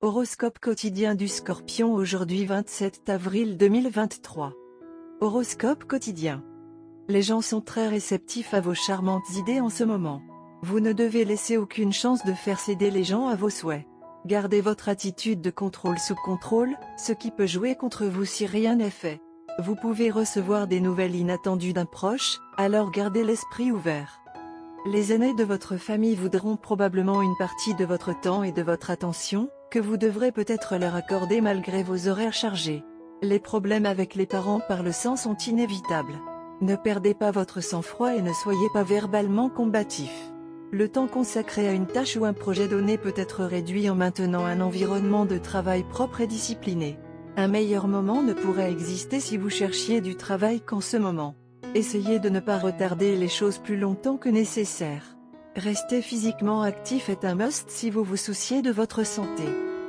Horoscope quotidien du Scorpion aujourd'hui 27 avril 2023. Horoscope quotidien. Les gens sont très réceptifs à vos charmantes idées en ce moment. Vous ne devez laisser aucune chance de faire céder les gens à vos souhaits. Gardez votre attitude de contrôle sous contrôle, ce qui peut jouer contre vous si rien n'est fait. Vous pouvez recevoir des nouvelles inattendues d'un proche, alors gardez l'esprit ouvert. Les aînés de votre famille voudront probablement une partie de votre temps et de votre attention, que vous devrez peut-être leur accorder malgré vos horaires chargés. Les problèmes avec les parents par le sang sont inévitables. Ne perdez pas votre sang-froid et ne soyez pas verbalement combatif. Le temps consacré à une tâche ou un projet donné peut être réduit en maintenant un environnement de travail propre et discipliné. Un meilleur moment ne pourrait exister si vous cherchiez du travail qu'en ce moment. Essayez de ne pas retarder les choses plus longtemps que nécessaire. Rester physiquement actif est un must si vous vous souciez de votre santé.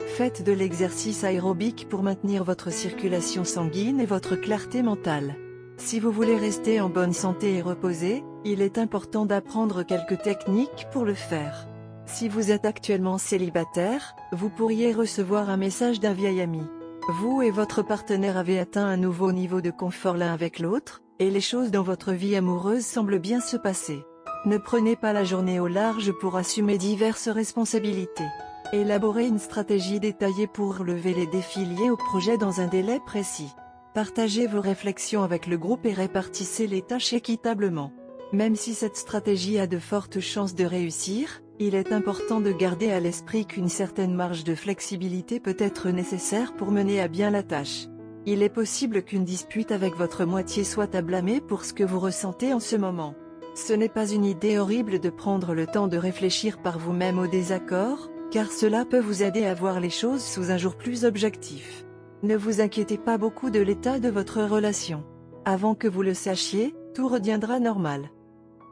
Faites de l'exercice aérobique pour maintenir votre circulation sanguine et votre clarté mentale. Si vous voulez rester en bonne santé et reposé, il est important d'apprendre quelques techniques pour le faire. Si vous êtes actuellement célibataire, vous pourriez recevoir un message d'un vieil ami. Vous et votre partenaire avez atteint un nouveau niveau de confort l'un avec l'autre, et les choses dans votre vie amoureuse semblent bien se passer. Ne prenez pas la journée au large pour assumer diverses responsabilités. Élaborez une stratégie détaillée pour relever les défis liés au projet dans un délai précis. Partagez vos réflexions avec le groupe et répartissez les tâches équitablement. Même si cette stratégie a de fortes chances de réussir, il est important de garder à l'esprit qu'une certaine marge de flexibilité peut être nécessaire pour mener à bien la tâche. Il est possible qu'une dispute avec votre moitié soit à blâmer pour ce que vous ressentez en ce moment. Ce n'est pas une idée horrible de prendre le temps de réfléchir par vous-même au désaccord, car cela peut vous aider à voir les choses sous un jour plus objectif. Ne vous inquiétez pas beaucoup de l'état de votre relation. Avant que vous le sachiez, tout reviendra normal.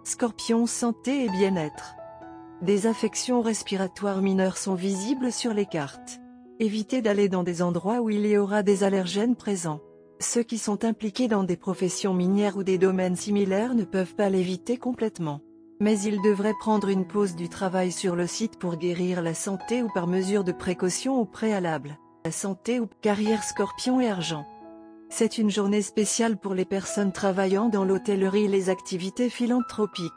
Scorpion, santé et bien-être. Des affections respiratoires mineures sont visibles sur les cartes. Évitez d'aller dans des endroits où il y aura des allergènes présents. Ceux qui sont impliqués dans des professions minières ou des domaines similaires ne peuvent pas l'éviter complètement. Mais ils devraient prendre une pause du travail sur le site pour guérir la santé ou par mesure de précaution au préalable. La santé ou carrière Scorpion et argent. C'est une journée spéciale pour les personnes travaillant dans l'hôtellerie et les activités philanthropiques.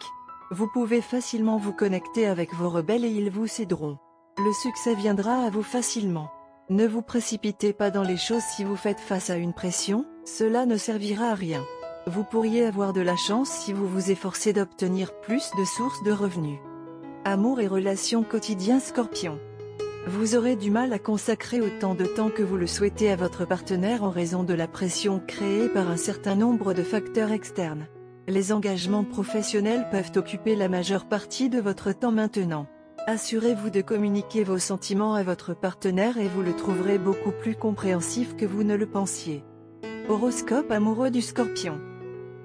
Vous pouvez facilement vous connecter avec vos rebelles et ils vous céderont. Le succès viendra à vous facilement. Ne vous précipitez pas dans les choses si vous faites face à une pression, cela ne servira à rien. Vous pourriez avoir de la chance si vous vous efforcez d'obtenir plus de sources de revenus. Amour et relations quotidiens Scorpion. Vous aurez du mal à consacrer autant de temps que vous le souhaitez à votre partenaire en raison de la pression créée par un certain nombre de facteurs externes. Les engagements professionnels peuvent occuper la majeure partie de votre temps maintenant. Assurez-vous de communiquer vos sentiments à votre partenaire et vous le trouverez beaucoup plus compréhensif que vous ne le pensiez. Horoscope amoureux du Scorpion.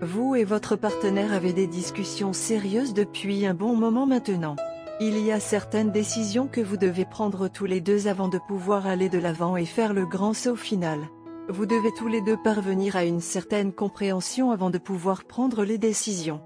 Vous et votre partenaire avez des discussions sérieuses depuis un bon moment maintenant. Il y a certaines décisions que vous devez prendre tous les deux avant de pouvoir aller de l'avant et faire le grand saut final. Vous devez tous les deux parvenir à une certaine compréhension avant de pouvoir prendre les décisions.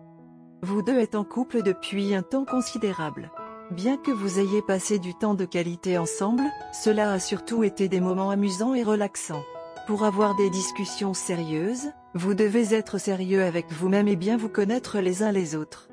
Vous deux êtes en couple depuis un temps considérable. Bien que vous ayez passé du temps de qualité ensemble, cela a surtout été des moments amusants et relaxants. Pour avoir des discussions sérieuses, vous devez être sérieux avec vous-même et bien vous connaître les uns les autres.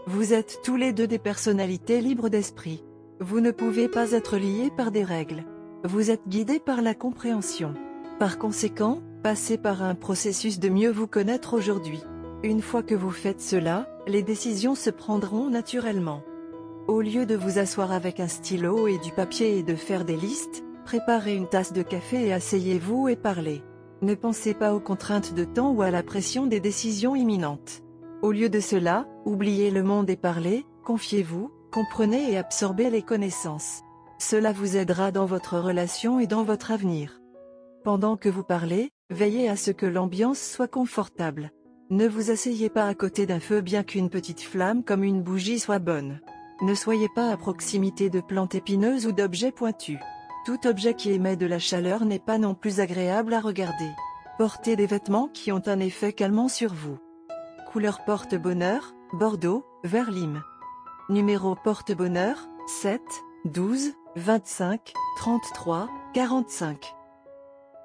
Vous êtes tous les deux des personnalités libres d'esprit. Vous ne pouvez pas être liés par des règles. Vous êtes guidés par la compréhension. Par conséquent, passez par un processus de mieux vous connaître aujourd'hui. Une fois que vous faites cela, les décisions se prendront naturellement. Au lieu de vous asseoir avec un stylo et du papier et de faire des listes, préparez une tasse de café et asseyez-vous et parlez. Ne pensez pas aux contraintes de temps ou à la pression des décisions imminentes. Au lieu de cela, oubliez le monde et parlez, confiez-vous, comprenez et absorbez les connaissances. Cela vous aidera dans votre relation et dans votre avenir. Pendant que vous parlez, veillez à ce que l'ambiance soit confortable. Ne vous asseyez pas à côté d'un feu bien qu'une petite flamme comme une bougie soit bonne. Ne soyez pas à proximité de plantes épineuses ou d'objets pointus. Tout objet qui émet de la chaleur n'est pas non plus agréable à regarder. Portez des vêtements qui ont un effet calmant sur vous. Couleur porte-bonheur, Bordeaux, vert lime. Numéro porte-bonheur, 7, 12, 25, 33, 45.